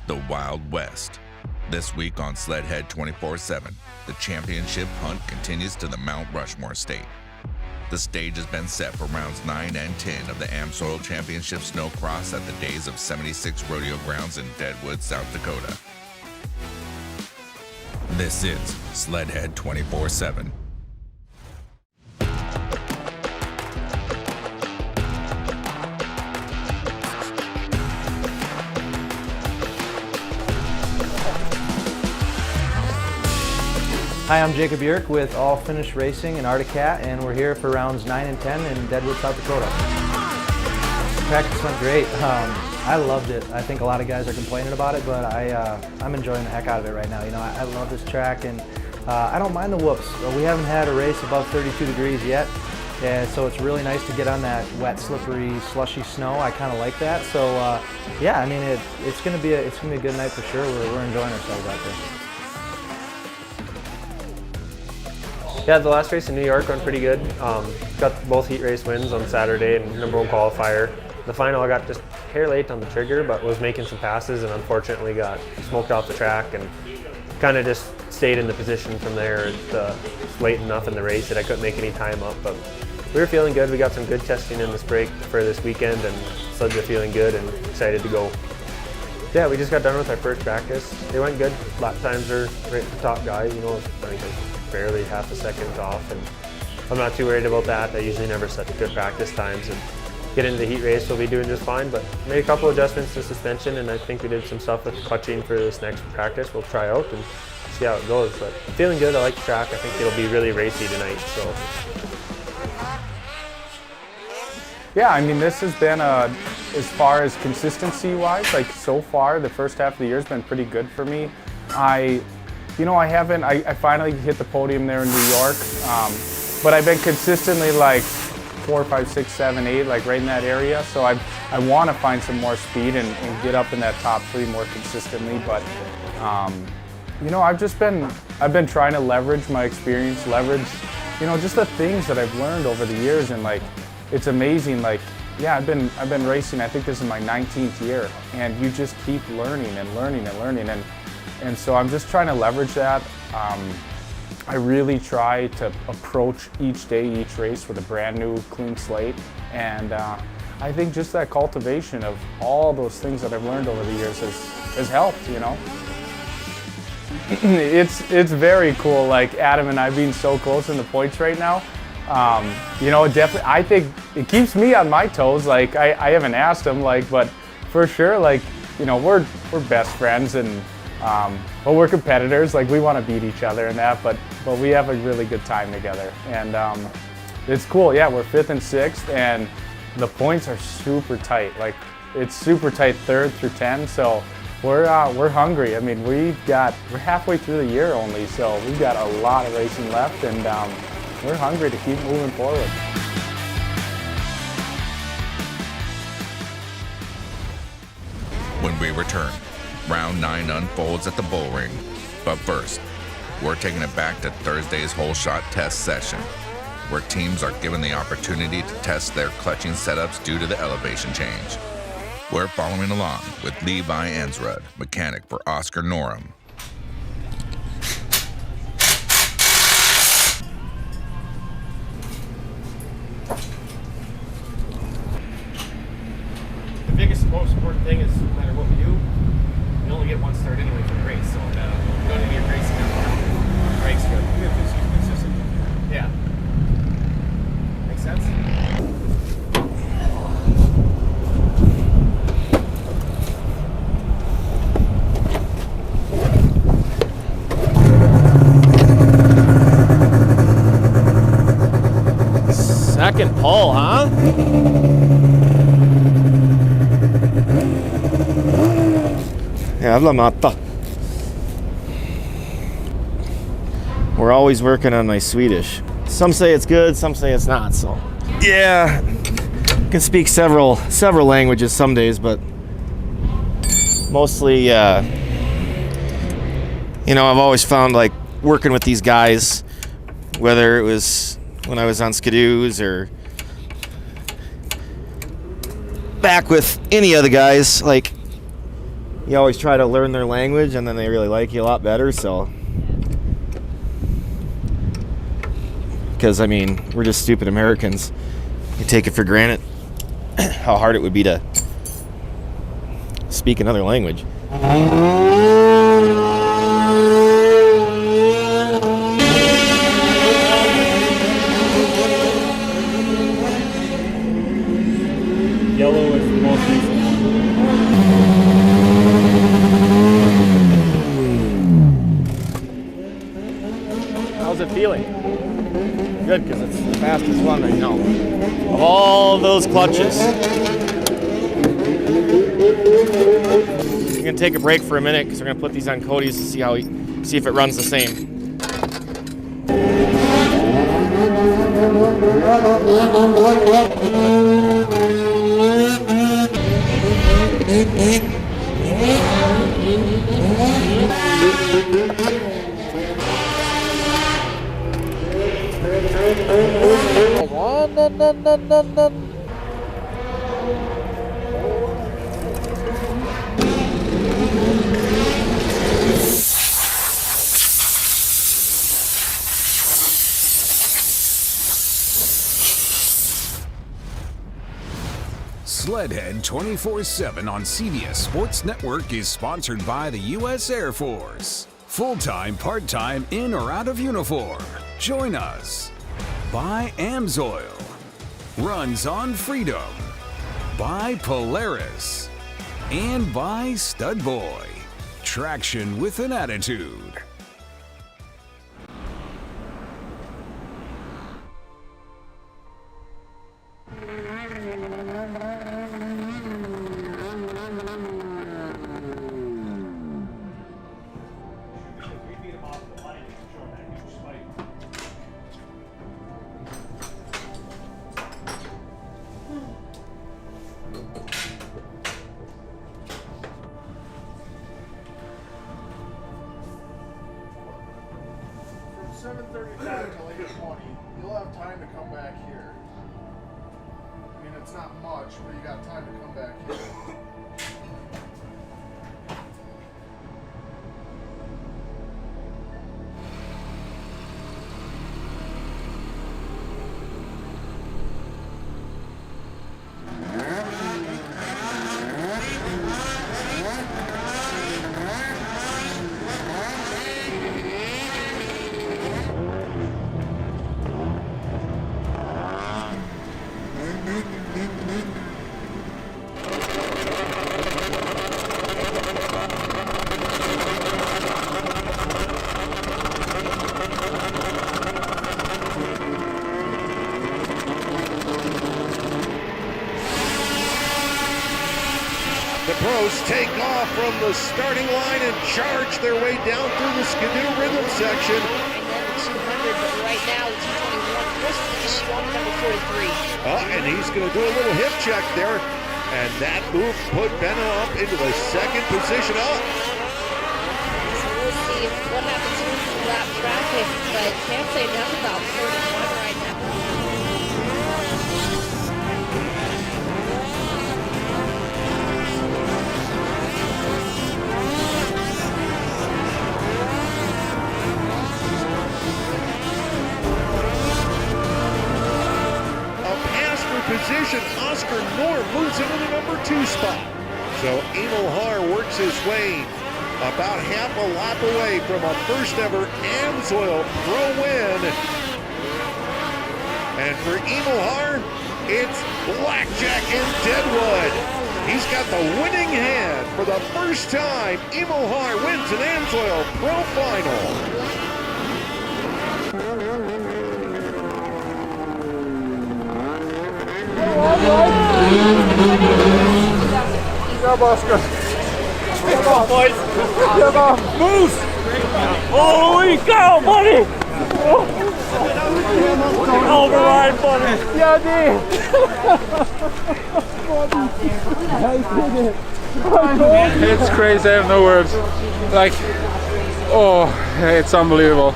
the Wild West. This week on Sledhead 24/7, the championship hunt continues to the Mount Rushmore State. The stage has been set for rounds 9 and 10 of the AmSoil Championship Snocross at the Days of 76 Rodeo Grounds in Deadwood, South Dakota. This is Sledhead 24/7. Hi, I'm Jacob Yerk with All Finish Racing in Arctic, and we're here for rounds 9 and 10 in Deadwood, South Dakota. Practice went great. I loved it. I think a lot of guys are complaining about it, but I'm enjoying the heck out of it right now. You know, I love this track, and I don't mind the whoops. We haven't had a race above 32 degrees yet, and so it's really nice to get on that wet, slippery, slushy snow. I kind of like that. So yeah, I mean, it's gonna be a good night for sure. We're enjoying ourselves out there. Yeah, the last race in New York went pretty good. Got both heat race wins on Saturday and #1 qualifier. The final I got just hair late on the trigger, but was making some passes and unfortunately got smoked off the track and kind of just stayed in the position from there. It's late enough in the race that I couldn't make any time up, but we were feeling good. We got some good testing in this break for this weekend, and sleds are feeling good and excited to go. Yeah, we just got done with our first practice. It went good. Lap times are right at the top guys, you know, I think barely half a second off, and I'm not too worried about that. I usually never set good practice times, and get into the heat race, we'll be doing just fine, but made a couple adjustments to suspension, and I think we did some stuff with clutching for this next practice. We'll try out and see how it goes, but feeling good. I like the track. I think it'll be really racy tonight, so. Yeah, I mean, this has been, as far as consistency-wise, like so far, the first half of the year has been pretty good for me. I finally hit the podium there in New York, but I've been consistently like 4, 5, 6, 7, 8, like right in that area. So I want to find some more speed and get up in that top 3 more consistently. But you know, I've been trying to leverage my experience, you know, just the things that I've learned over the years, and like it's amazing. Like, yeah, I've been racing. I think this is my 19th year, and you just keep learning and learning and learning, and so I'm just trying to leverage that. I really try to approach each day, each race with a brand new, clean slate, and I think just that cultivation of all those things that I've learned over the years has helped. You know, it's very cool. Like Adam and I being so close in the points right now. You know, definitely, I think it keeps me on my toes. Like I haven't asked him, like, but for sure, like, you know, we're best friends, and but we're competitors. Like, we want to beat each other and that, but we have a really good time together, and it's cool. Yeah, we're 5th and 6th, and the points are super tight. Like, it's super tight 3rd through 10. So we're hungry. I mean, we're halfway through the year only, so we've got a lot of racing left, and we're hungry to keep moving forward. When we return, round 9 unfolds at the bull ring. But first, we're taking it back to Thursday's hole shot test session, where teams are given the opportunity to test their clutching setups due to the elevation change. We're following along with Levi Ansrud, mechanic for Oscar Norum. The biggest, most important thing is, no matter what we do, we only get one start anyway for the race, so you don't need your racing now. Brakes good. Consistent. Yeah. Makes sense? Second pull, huh? Jävla matta. We're always working on my Swedish. Some say it's good, some say it's not, so. Yeah, I can speak several languages some days, but mostly, you know, I've always found like working with these guys, whether it was when I was on Skidoos or back with any of the guys, like, you always try to learn their language, and then they really like you a lot better. So, because I mean, we're just stupid Americans. We take it for granted how hard it would be to speak another language. Yellow is the most recent one. How's it feeling? Good, because it's the fastest one right now. Of all those clutches. We're gonna take a break for a minute because we're gonna put these on Cody's to see if it runs the same. Sledhead 24/7 on CBS Sports Network is sponsored by the U.S. Air Force. Full-time, part-time, in or out of uniform. Join us. By Amsoil. Runs on Freedom. By Polaris. And by Stud Boy. Traction with an attitude. From 7:35 till 8:20, you'll have time to come back here. I mean, it's not much, but you got time to come back here. The pros take off from the starting line and charge their way down through the Skidoo rhythm section. And then the 200, but right now the 221 was strong number 43. And he's going to do a little hip check there. And that move put Benoit into the second position up. So we'll see what happens with the lap traffic, but can't say enough about 41 right now. Position, Oscar Norm moves into the number 2 spot. So Emil Haar works his way about half a lap away from a first ever Amsoil Pro win. And for Emil Haar, it's blackjack in Deadwood. He's got the winning hand for the first time. Emil Haar wins an Amsoil Pro final. Grab Oscar. Come on, boys. Come on. Move. Holy cow, buddy! Override, buddy! Yeah, dude. It's crazy. I have no words. Like, oh, it's unbelievable.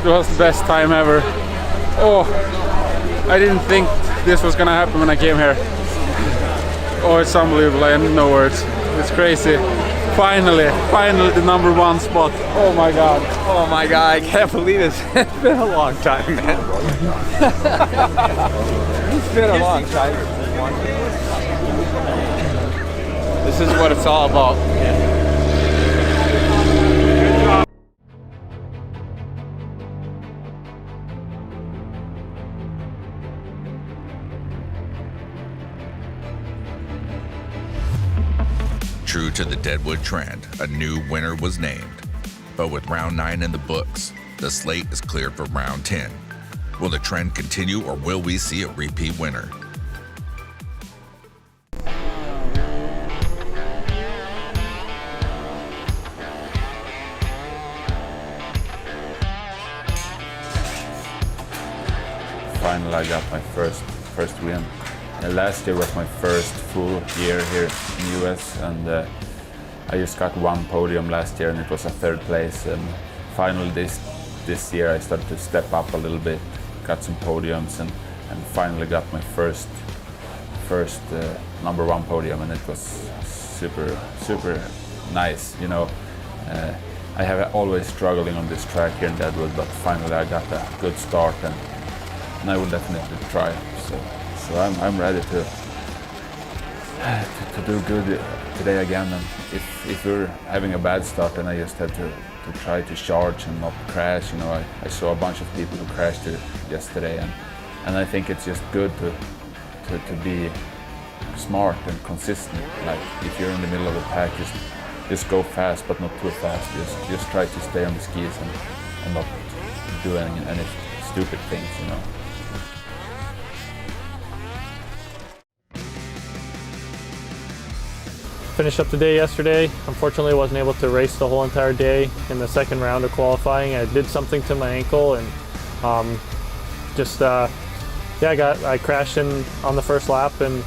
It was the best time ever. Oh, I didn't think this was gonna happen when I came here. Oh, it's unbelievable. I have no words. It's crazy. Finally the #1 spot. Oh my god. Oh my god, I can't believe it. It's been a long time, man. It's been a long time. This is what it's all about. True to the Deadwood trend, a new winner was named. But with round 9 in the books, the slate is cleared for round 10. Will the trend continue, or will we see a repeat winner? Finally, I got my first win. Last year was my first full year here in the US, and I just got one podium last year, and it was a 3rd place. And finally, this year, I started to step up a little bit, got some podiums, and finally got my first #1 podium, and it was super nice. You know, I have always struggling on this track here in Deadwood, but finally I got a good start, and I will definitely try. So I'm ready to do good today again. And if we're having a bad start, then I just have to try to charge and not crash. You know, I saw a bunch of people who crashed here yesterday, and I think it's just good to be smart and consistent. Like if you're in the middle of the pack, just go fast, but not too fast. Just try to stay on the skis and not do any stupid things. You know. Finished up the day yesterday. Unfortunately, I wasn't able to race the whole entire day. In the 2nd round of qualifying, I did something to my ankle, and I crashed in on the first lap, and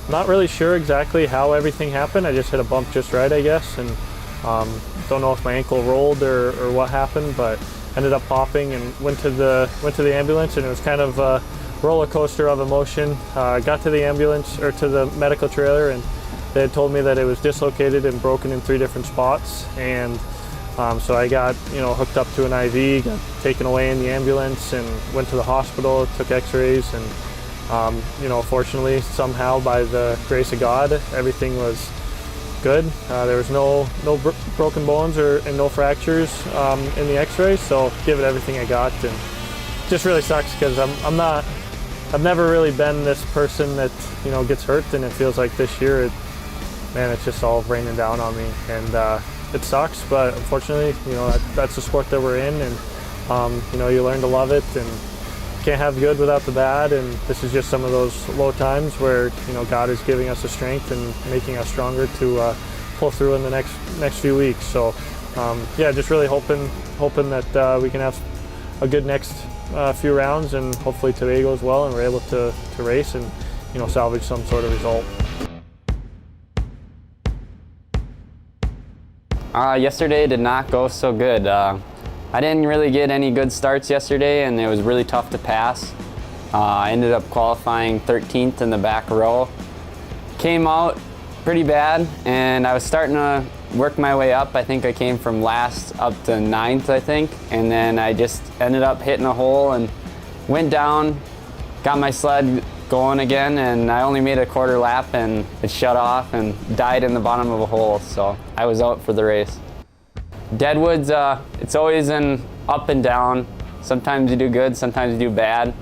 not really sure exactly how everything happened. I just hit a bump just right, I guess, and don't know if my ankle rolled or what happened, but ended up popping and went to the ambulance, and it was kind of a roller coaster of emotion. Got to the ambulance, or to the medical trailer, and they had told me that it was dislocated and broken in 3 different spots, and so I got hooked up to an IV, got taken away in the ambulance, and went to the hospital, took x-rays, and fortunately, somehow, by the grace of God, everything was good. There was no broken bones and no fractures in the x-rays, so give it everything I got. And just really sucks because I've never really been this person that gets hurt, and it feels like this year it's just all raining down on me, and it sucks, but unfortunately that's the sport that we're in, and you learn to love it, and can't have the good without the bad, and this is just some of those low times where God is giving us the strength and making us stronger to pull through in the next few weeks. So just really hoping that we can have a good next few rounds, and hopefully today goes well and we're able to race and salvage some sort of result. Yesterday did not go so good. I didn't really get any good starts yesterday, and it was really tough to pass. I ended up qualifying 13th in the back row. Came out pretty bad, and I was starting to work my way up. I think I came from last up to 9th, I think, and then I just ended up hitting a hole and went down, got my sled going again, and I only made a quarter lap, and it shut off and died in the bottom of a hole, so I was out for the race. Deadwood's, it's always an up and down. Sometimes you do good, sometimes you do bad.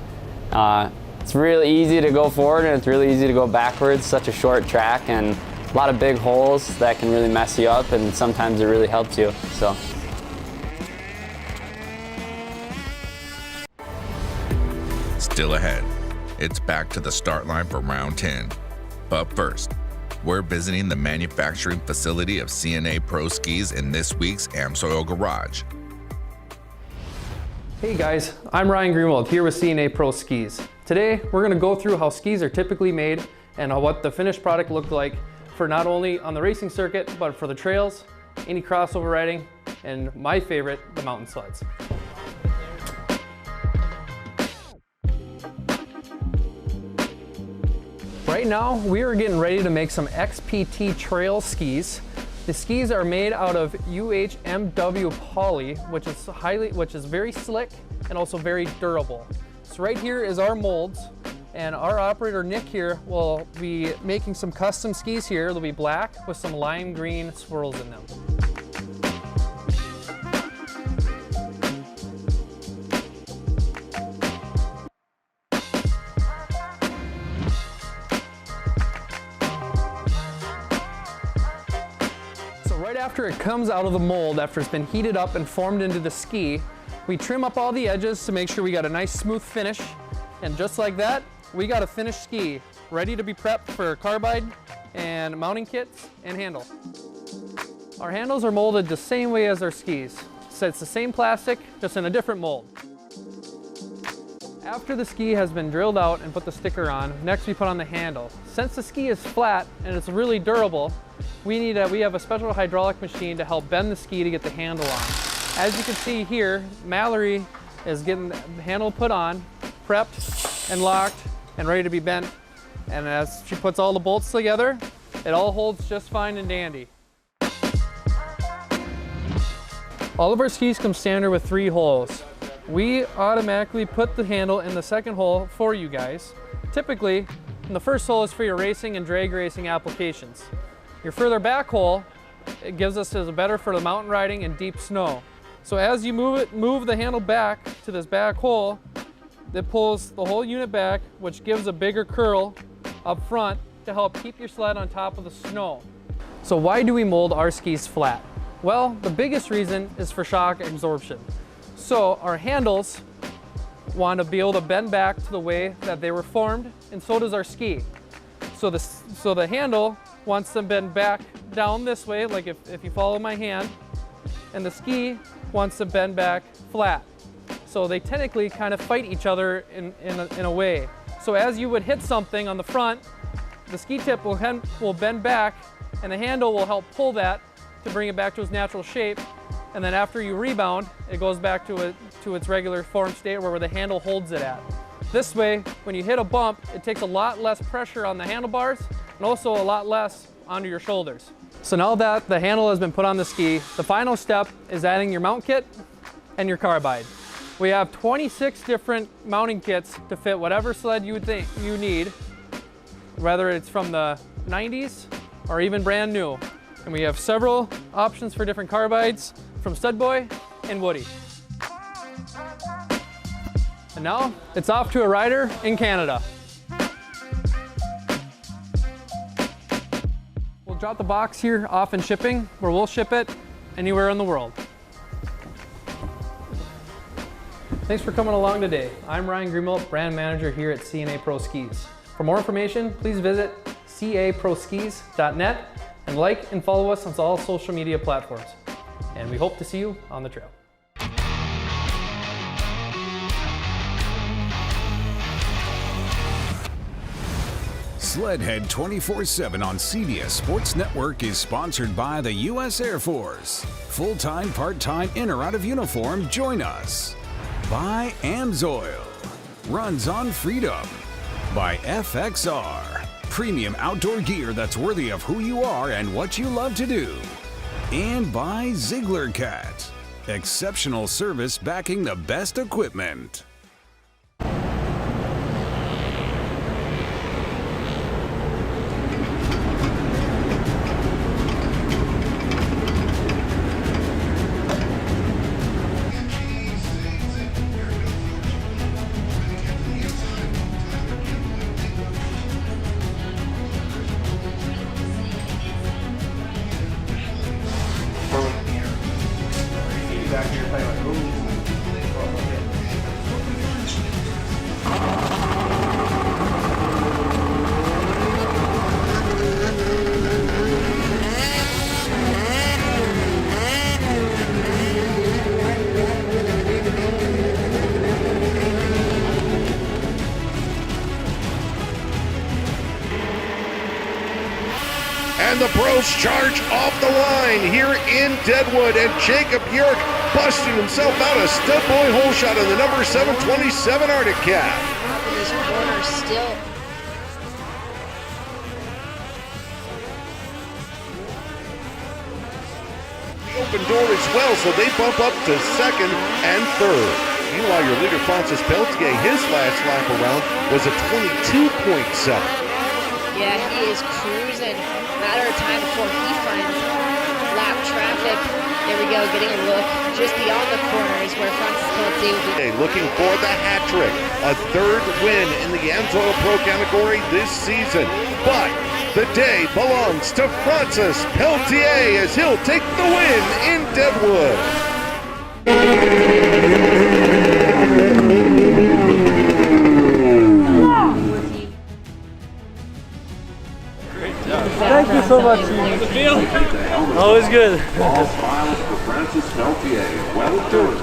It's really easy to go forward, and it's really easy to go backwards. Such a short track, and a lot of big holes that can really mess you up, and sometimes it really helps you. So. Still ahead, it's back to the start line for round 10. But first, we're visiting the manufacturing facility of CNA Pro Skis in this week's AmSoil Garage. Hey guys, I'm Ryan Greenwald here with CNA Pro Skis. Today, we're going to go through how skis are typically made and what the finished product looked like for not only on the racing circuit, but for the trails, any crossover riding, and my favorite, the mountain sleds. Right now, we are getting ready to make some XPT trail skis. The skis are made out of UHMW poly, which is very slick and also very durable. So right here is our molds, and our operator Nick here will be making some custom skis here. They'll be black with some lime green swirls in them. Right after it comes out of the mold, after it's been heated up and formed into the ski, we trim up all the edges to make sure we got a nice smooth finish. And just like that, we got a finished ski, ready to be prepped for carbide and mounting kits and handle. Our handles are molded the same way as our skis. So it's the same plastic, just in a different mold. After the ski has been drilled out and put the sticker on, next we put on the handle. Since the ski is flat and it's really durable, we have a special hydraulic machine to help bend the ski to get the handle on. As you can see here, Mallory is getting the handle put on, prepped and locked and ready to be bent. And as she puts all the bolts together, it all holds just fine and dandy. All of our skis come standard with 3 holes. We automatically put the handle in the second hole for you guys. Typically, the first hole is for your racing and drag racing applications. Your further back hole, it gives us as a better for the mountain riding and deep snow. So as you move the handle back to this back hole, it pulls the whole unit back, which gives a bigger curl up front to help keep your sled on top of the snow. So why do we mold our skis flat? Well, the biggest reason is for shock absorption. So our handles want to be able to bend back to the way that they were formed, and so does our ski. So the handle wants to bend back down this way, like if you follow my hand, and the ski wants to bend back flat. So they technically kind of fight each other in a way. So as you would hit something on the front, the ski tip will bend back, and the handle will help pull that to bring it back to its natural shape. And then after you rebound, it goes back to its regular form state where the handle holds it at. This way, when you hit a bump, it takes a lot less pressure on the handlebars and also a lot less onto your shoulders. So now that the handle has been put on the ski, the final step is adding your mount kit and your carbide. We have 26 different mounting kits to fit whatever sled you would think you need, whether it's from the 90s or even brand new. And we have several options for different carbides from Studboy and Woody. And now it's off to a rider in Canada. We'll drop the box here off in shipping, where we'll ship it anywhere in the world. Thanks for coming along today. I'm Ryan Greenwald, brand manager here at CNA Pro Skis. For more information, please visit caproskis.net and like and follow us on all social media platforms. And we hope to see you on the trail. Sledhead 24/7 on CBS Sports Network is sponsored by the U.S. Air Force. Full-time, part-time, in or out of uniform, join us. By Amsoil. Runs on Freedom. By FXR. Premium outdoor gear that's worthy of who you are and what you love to do. And by Ziegler Cat. Exceptional service backing the best equipment. And the pros charge off the line here in Deadwood, and Jacob York busting himself out a stud boy hole shot on the number 727 Arctic Cat. These corners still. open door as well, so they bump up to second and third. Meanwhile, your leader, Francis Peltier, his last lap around was a 22.7. Yeah, he is cruising. Matter of time before he finds lap traffic. There we go, getting a look just beyond the corner is where Francis Peltier will be. Looking for the hat trick, a third win in the Amsoil Pro category this season. But the day belongs to Francis Peltier as he'll take the win in Deadwood. Thank you so much. Always good. All smiles for Francis Peltier. Well done.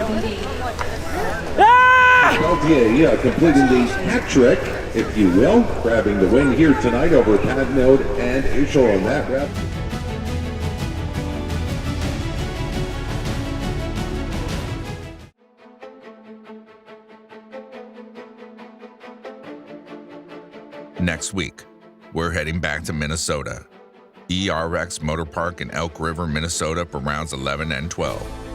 Peltier completing the hat trick, if you will, grabbing the win here tonight over Padnode and Ishel on that wrap. Next week, we're heading back to Minnesota. ERX Motor Park in Elk River, Minnesota for rounds 11 and 12.